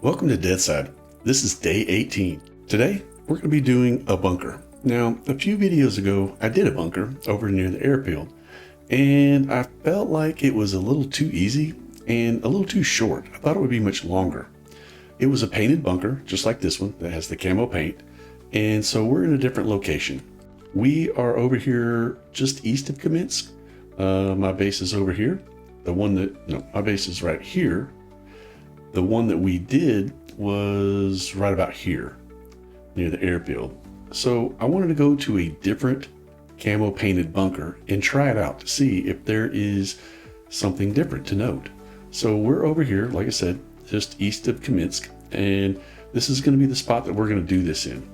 Welcome to Deadside. This is day 18. Today, we're going to be doing a bunker. Now, a few videos ago, I did a bunker over near the airfield, and I felt like it was a little too easy and a little too short. I thought it would be much longer. It was a painted bunker, just like this one, that has the camo paint, and so we're in a different location. We are over here just east of Kaminsk. My base is over here. My base is right here. The one that we did was right about here, near the airfield. So I wanted to go to a different camo painted bunker and try it out to see if there is something different to note. So we're over here, like I said, just east of Kaminsk, and this is going to be the spot that we're going to do this in.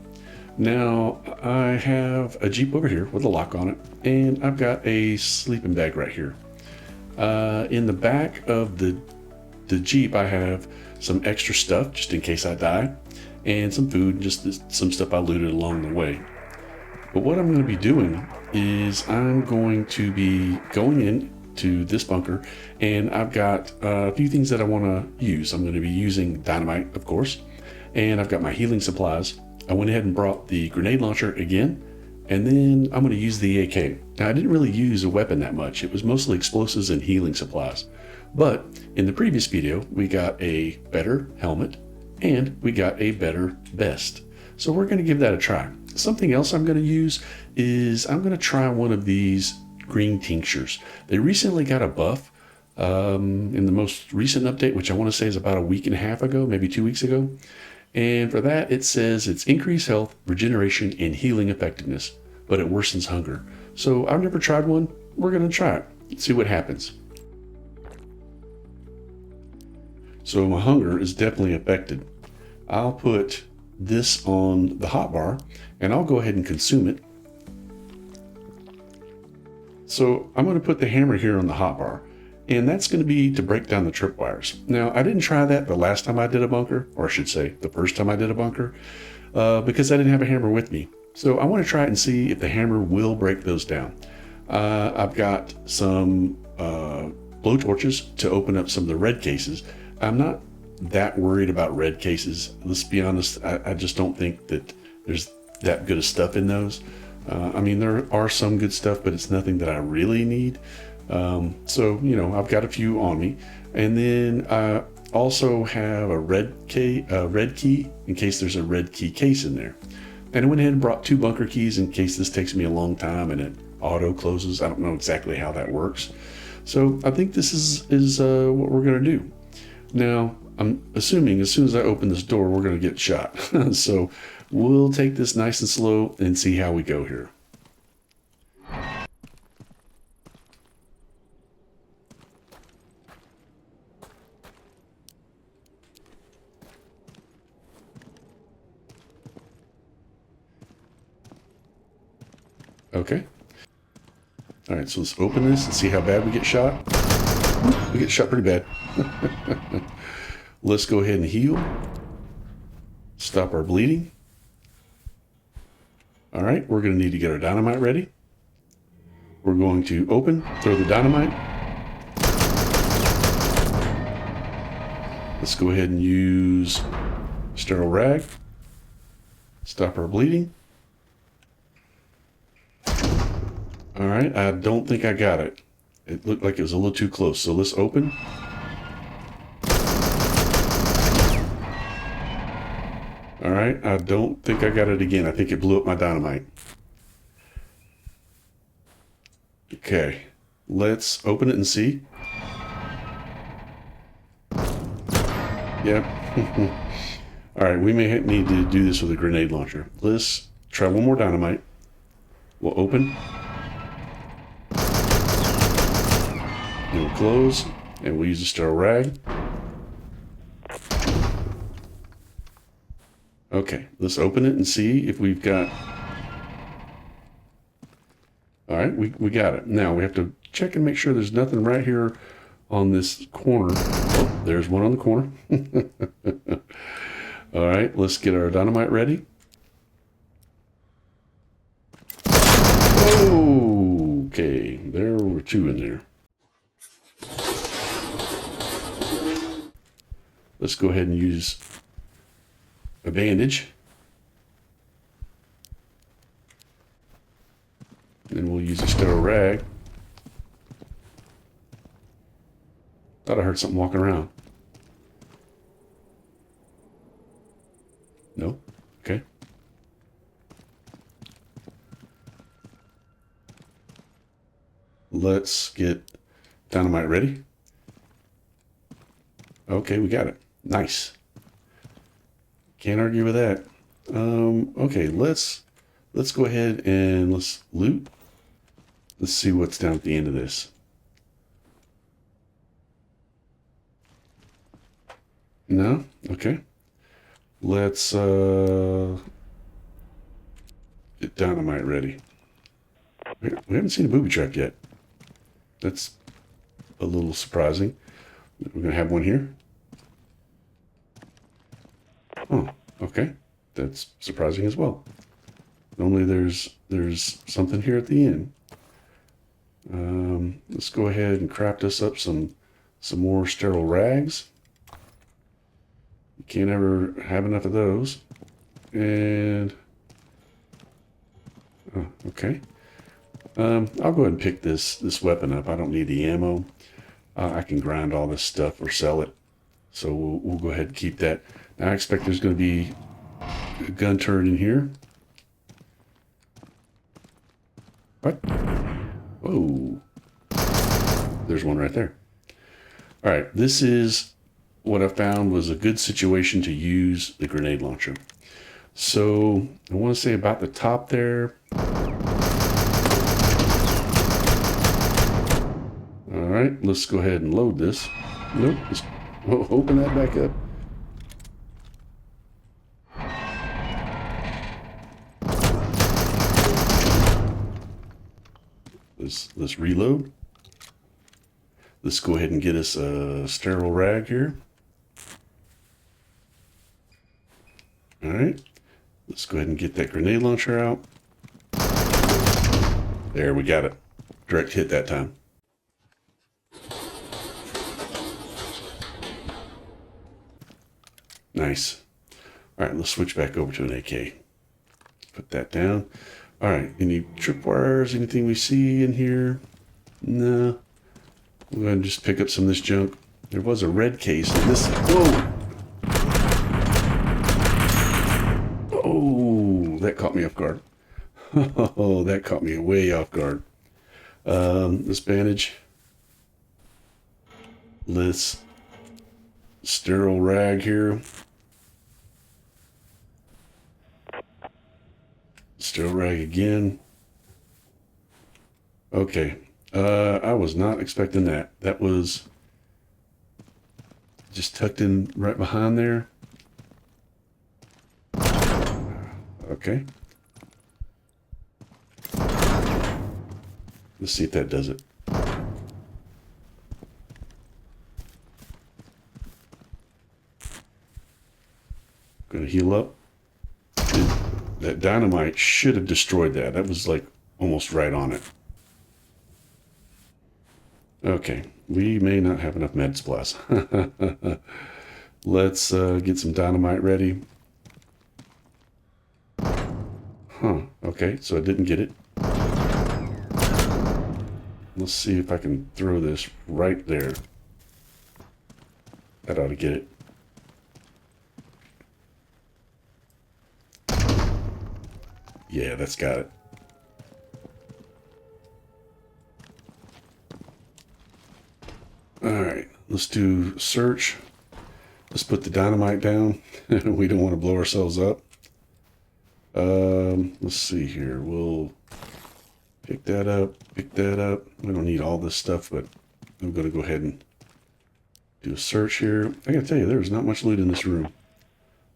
Now, I have a Jeep over here with a lock on it, and I've got a sleeping bag right here. In the back of the Jeep, I have some extra stuff just in case I die, and some food, just some stuff I looted along the way. But what I'm going to be doing is I'm going to be going in to this bunker, and I've got a few things that I want to use. I'm going to be using dynamite, of course, and I've got my healing supplies. I went ahead and brought the grenade launcher again, and then I'm going to use the AK. Now, I didn't really use a weapon that much. It was mostly explosives and healing supplies. But in the previous video, we got a better helmet and we got a better vest. So we're going to give that a try. Something else I'm going to use is I'm going to try one of these green tinctures. They recently got a buff in the most recent update, which I want to say is about a week and a half ago, maybe 2 weeks ago. And for that, it says it's increased health, regeneration, and healing effectiveness, but it worsens hunger. So I've never tried one. We're going to try it. Let's see what happens. So my hunger is definitely affected. I'll put this on the hotbar and I'll go ahead and consume it. So I'm going to put the hammer here on the hotbar, and that's going to be to break down the tripwires. Now, I didn't try that the last time I did a bunker, or I should say the first time I did a bunker, because I didn't have a hammer with me. So I want to try it and see if the hammer will break those down. I've got some blow torches to open up some of the red cases. I'm not that worried about red cases. Let's be honest, I just don't think that there's that good of stuff in those. I mean, there are some good stuff, but it's nothing that I really need. So, I've got a few on me. And then I also have a red key in case there's a red key case in there. And I went ahead and brought 2 bunker keys in case this takes me a long time and it auto closes. I don't know exactly how that works. So I think this is what we're going to do. Now, I'm assuming as soon as I open this door, we're going to get shot. So we'll take this nice and slow and see how we go here. Okay. All right, so let's open this and see how bad we get shot. We get shot pretty bad. Let's go ahead and heal. Stop our bleeding. All right, we're going to need to get our dynamite ready. We're going to open, throw the dynamite. Let's go ahead and use sterile rag. Stop our bleeding. All right, I don't think I got it. It looked like it was a little too close, so let's open. All right, I don't think I got it again. I think it blew up my dynamite. Okay, let's open it and see. Yep. All right, we may need to do this with a grenade launcher. Let's try one more dynamite. We'll open. And we'll close, and we'll use a sterile rag. Okay, let's open it and see if we've got... All right, we got it. Now we have to check and make sure there's nothing right here on this corner. Oh, there's one on the corner. All right, let's get our dynamite ready. Okay, there were 2 in there. Let's go ahead and use a bandage. And we'll use a sterile rag. Thought I heard something walking around. No? Okay. Let's get dynamite ready. Okay, we got it. Nice. Can't argue with that. Okay, let's go ahead and let's loot. Let's see what's down at the end of this. No? Okay. Let's get dynamite ready. We haven't seen a booby trap yet. That's a little surprising. We're gonna have one here. Oh, okay. That's surprising as well. Normally there's something here at the end. Let's go ahead and craft us up some more sterile rags. You can't ever have enough of those. And oh, okay. I'll go ahead and pick this weapon up. I don't need the ammo. I can grind all this stuff or sell it. So we'll go ahead and keep that. Now I expect there's going to be a gun turret in here. What? Whoa. There's one right there. All right, this is what I found was a good situation to use the grenade launcher. So I want to say about the top there. All right, let's go ahead and load this. Nope, just open that back up. Let's reload. Let's go ahead and get us a sterile rag here. All right, let's go ahead and get that grenade launcher out. There, we got it. Direct hit that time. Nice. All right, let's switch back over to an AK. Put that down. All right, any tripwires, anything we see in here? No. I'm going to just pick up some of this junk. There was a red case in this. Whoa! Oh, that caught me off guard. Oh, that caught me way off guard. This bandage. Let's sterile rag here. Sterile rag again. Okay. I was not expecting that. That was just tucked in right behind there. Okay. Let's see if that does it. Gonna heal up. That dynamite should have destroyed that. That was like almost right on it. Okay, we may not have enough med supplies. Let's get some dynamite ready. Huh, okay, so I didn't get it. Let's see if I can throw this right there. That ought to get it. Yeah, that's got it. All right, let's do search. Let's put the dynamite down. We don't want to blow ourselves up. Let's see here. We'll pick that up, pick that up. We don't need all this stuff, but I'm going to go ahead and do a search here. I gotta tell you, there's not much loot in this room.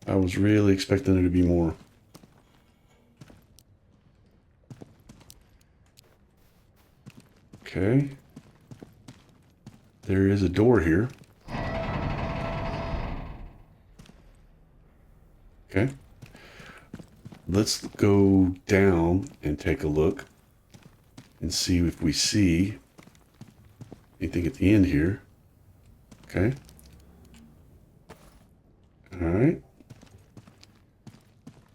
I was really expecting there to be more. Okay. There is a door here. Okay. Let's go down and take a look and see if we see anything at the end here. Okay. right.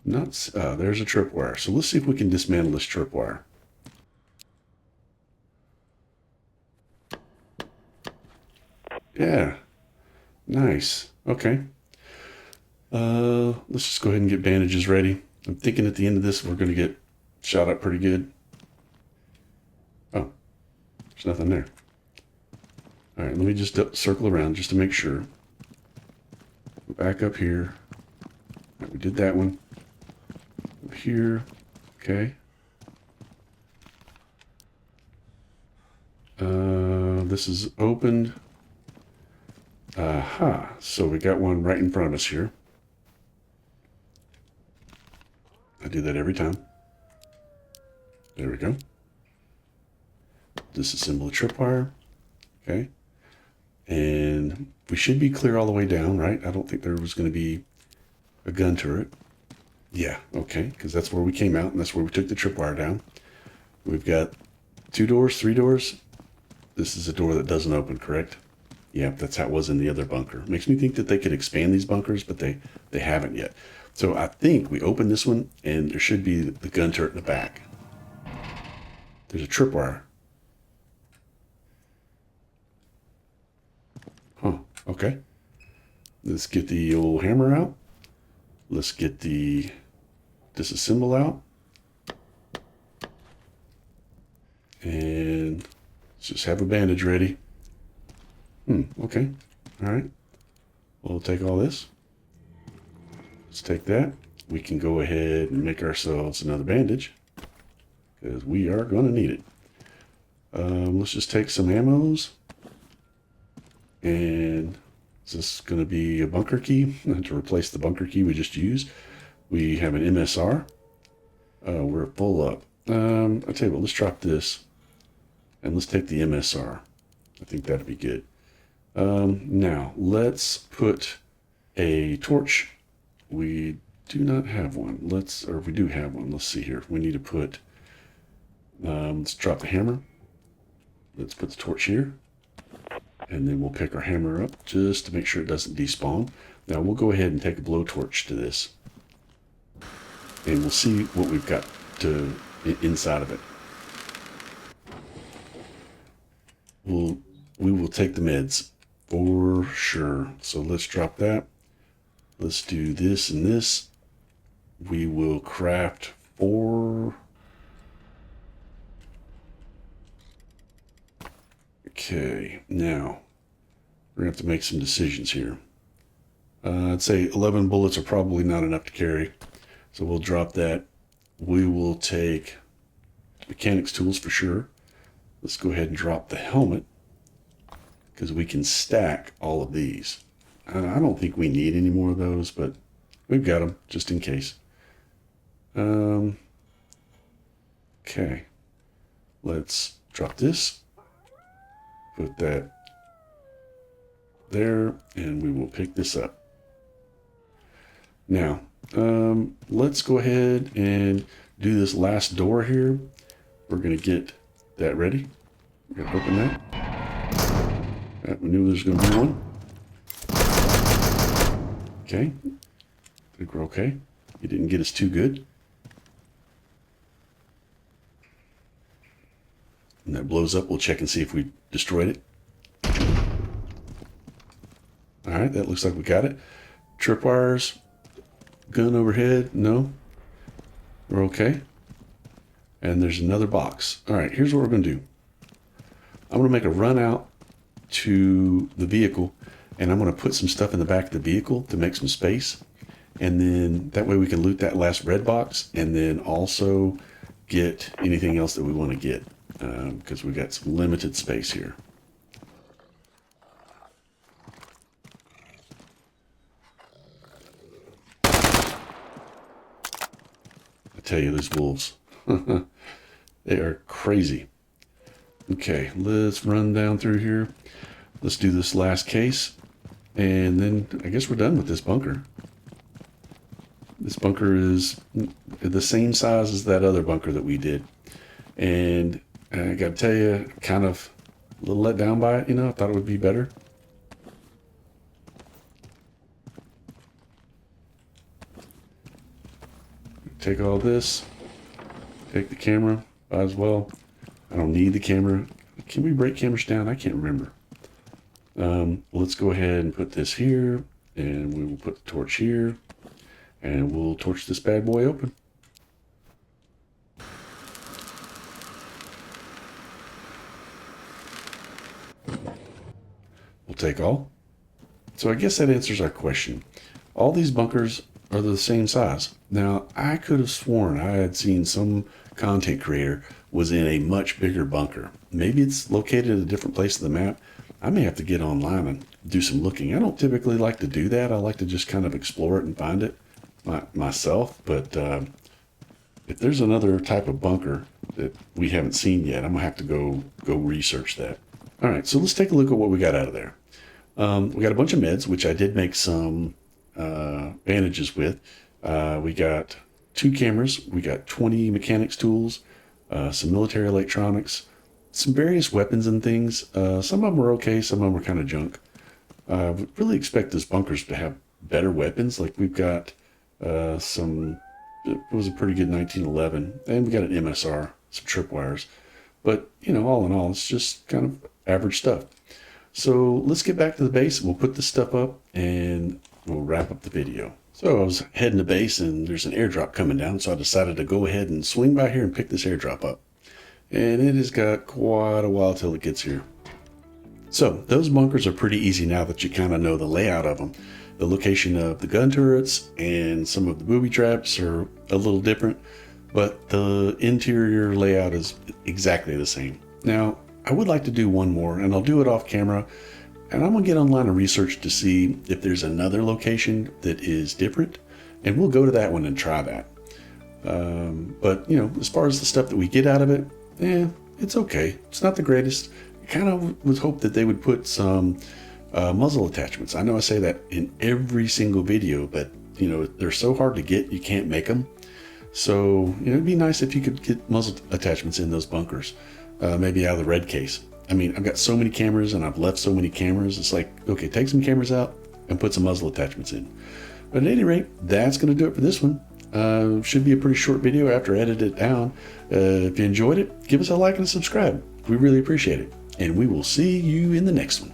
There's a tripwire. So let's see if we can dismantle this tripwire. Yeah. Nice. Okay. Let's just go ahead and get bandages ready. I'm thinking at the end of this, we're going to get shot up pretty good. Oh, there's nothing there. All right, let me just circle around just to make sure. Back up here. Right, we did that one. Up here. Okay. This is opened. Aha. So we got one right in front of us here. I do that every time. There we go. Disassemble the tripwire. Okay. And we should be clear all the way down, right? I don't think there was going to be a gun turret. Yeah, okay, because that's where we came out, and that's where we took the tripwire down. We've got 2 doors, 3 doors. This is a door that doesn't open, correct? Yep, that's how it was in the other bunker. Makes me think that they could expand these bunkers, but they haven't yet. So I think we open this one, and there should be the gun turret in the back. There's a tripwire. Huh, okay. Let's get the old hammer out. Let's get the disassemble out. And let's just have a bandage ready. Okay. All right. We'll take all this. Let's take that. We can go ahead and make ourselves another bandage because we are going to need it. Let's just take some ammos. And is this going to be a bunker key to replace the bunker key we just used? We have an MSR. We're full up. I'll tell you what, let's drop this and let's take the MSR. I think that'd be good. Now let's put a torch. We do not have one. We do have one. Let's see here. We need to put, let's drop the hammer. Let's put the torch here. And then we'll pick our hammer up just to make sure it doesn't despawn. Now we'll go ahead and take a blowtorch to this. And we'll see what we've got inside of it. We will take the meds for sure. So let's drop that. Let's do this and this. We will craft 4. Okay, now we're going to have to make some decisions here. I'd say 11 bullets are probably not enough to carry, so we'll drop that. We will take mechanics tools for sure. Let's go ahead and drop the helmet because we can stack all of these. I don't think we need any more of those, but we've got them just in case. Okay, let's drop this. Put that there, and we will pick this up. Now, let's go ahead and do this last door here. We're going to get that ready. We're going to open that. We knew there was going to be one. Okay. I think we're okay. He didn't get us too good. When that blows up, we'll check and see if we destroyed it. All right, that looks like we got it. Tripwires, gun overhead, no. We're okay. And there's another box. All right, here's what we're going to do. I'm going to make a run out to the vehicle, and I'm going to put some stuff in the back of the vehicle to make some space. And then that way we can loot that last red box and then also get anything else that we want to get. Because we got some limited space here. I tell you, these wolves, they are crazy. Okay, let's run down through here. Let's do this last case, and then I guess we're done with this bunker. This bunker is the same size as that other bunker that we did, and I got to tell you, kind of a little let down by it, you know. I thought it would be better. take all this, take the camera, might as well. I don't need the camera. Can we break cameras down? I can't remember. Let's go ahead and put this here, and we will put the torch here, and we'll torch this bad boy open. We'll take all. So I guess that answers our question. All these bunkers are the same size. Now, I could have sworn I had seen some content creator was in a much bigger bunker. Maybe it's located at a different place of the map. I may have to get online and do some looking. I don't typically like to do that. I like to just kind of explore it and find it myself. But if there's another type of bunker that we haven't seen yet, I'm gonna have to go research that. All right, so let's take a look at what we got out of there. We got a bunch of meds, which I did make some bandages with. We got 2 cameras. We got 20 mechanics tools, some military electronics, some various weapons and things. Some of them are okay. Some of them are kind of junk. We really expect those bunkers to have better weapons. Like we've got it was a pretty good 1911, and we got an MSR, some tripwires. But, you know, all in all, it's just kind of average stuff. So let's get back to the base. We'll put this stuff up and we'll wrap up the video. So I was heading to base and there's an airdrop coming down. So I decided to go ahead and swing by here and pick this airdrop up. And it has got quite a while till it gets here. So those bunkers are pretty easy now that you kind of know the layout of them. The location of the gun turrets and some of the booby traps are a little different, but the interior layout is exactly the same. Now, I would like to do one more, and I'll do it off camera, and I'm gonna get online and research to see if there's another location that is different, and we'll go to that one and try that. But you know, as far as the stuff that we get out of it, it's okay. It's not the greatest. I kind of was hoped that they would put some muzzle attachments. I know I say that in every single video, but you know, they're so hard to get, you can't make them. So, you know, it'd be nice if you could get muzzle attachments in those bunkers. Maybe out of the red case. I mean, I've got so many cameras and I've left so many cameras. It's like, okay, take some cameras out and put some muzzle attachments in. But at any rate, that's going to do it for this one. Should be a pretty short video after I edit it down. If you enjoyed it, give us a like and a subscribe. We really appreciate it. And we will see you in the next one.